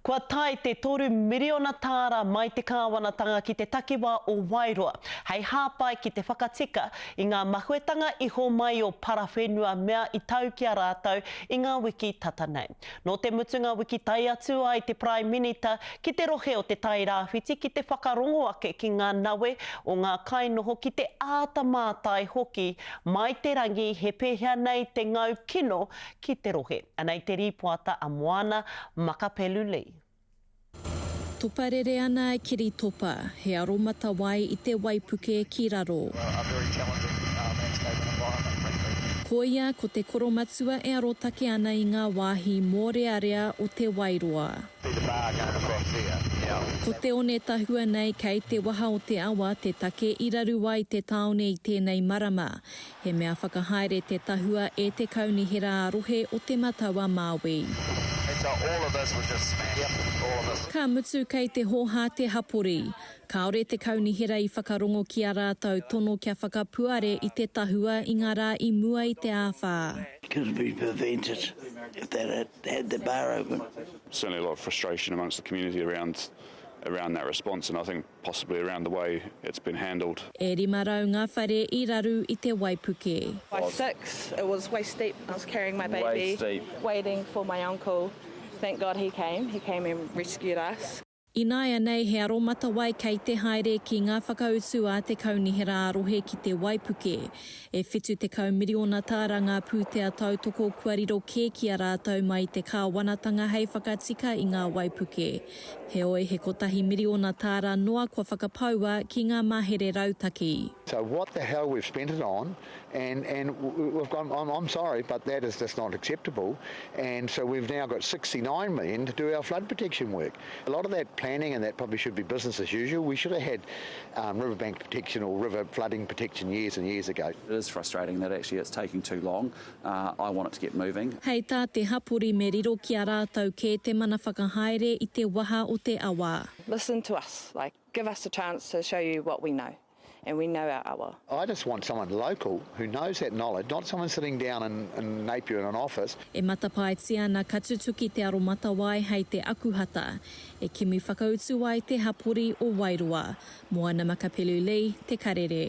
Kua tae te 3 miriona tāra mai te kāwanatanga ki te takiwā o Wairua. Hei hāpai ki te whakatika i ngā mahuetanga iho mai o parawhenua mea i tau ki a rātou i ngā wiki tata nei. Nō te mutunga wiki tai atu ai te Prime Minister ki te rohe o te tai rāwhiti ki te whakarongo ake ki ngā nawe o ngā kainoho ki te ātamātai hoki mai te rangi he pēhea nei te ngau kino ki te rohe. Anei te rīpoata a Moana Makapelulei. Tuparere ana e kiri topa, he aromata wai i te Waipuke ki raro. Ko ia ko te koromatua e arotake ana i ngā wāhi mōrearea o te Wairua. Ko te one tahua nei kei te waha o te awa te take i raru ai te taone i tēnei marama. He mea whakahaere te tahua e te kaunihera rohe o te matawa Māui. Ka mutu kei te hoha te hapori. Kaore te kaunihera i whakarongo ki a rātou tono kia whakapuare i te tahua i ngā rā i mua i te āwhā. Could be prevented if they had the bar open. Certainly a lot of frustration amongst the community around that response, and I think possibly around the way it's been handled. E rima rau ngā whare i raru i te Waipuke. By 6, it was waist deep. I was carrying my baby, waiting for my uncle. Thank God he came and rescued us. I nāia nei he aromata wai kei te haere ki ngā whakautu a te kaunihera arohe ki te Waipuke. E whitu te kaumiriona tāra ngā pūtea tautoko kua riro kē ki a rātou mai te kāwanatanga hei whakatika i ngā Waipuke. He oe he kotahi miriona tāra noa kua whakapaua ki ngā mahere rautaki. So what the hell we've spent it on, and we've gone, I'm sorry, but that is just not acceptable. And so we've now got 69 million to do our flood protection work. A lot of that planning and that probably should be business as usual. We should have had riverbank protection or river flooding protection years and years ago. It is frustrating that actually it's taking too long. I want it to get moving. Hei tā te hapori me riro ki a rātou kē te mana whakahaere i te waha o te awa. Listen to us, give us a chance to show you what we know. And we know our awa. I just want someone local who knows that knowledge, not someone sitting down in Napier in an office. E matapaetia ana katutuki te aromata wai hei te akuhata. E kimi whakautu ai te hapori o Wairua. Moana Makapelulei, Te Karere.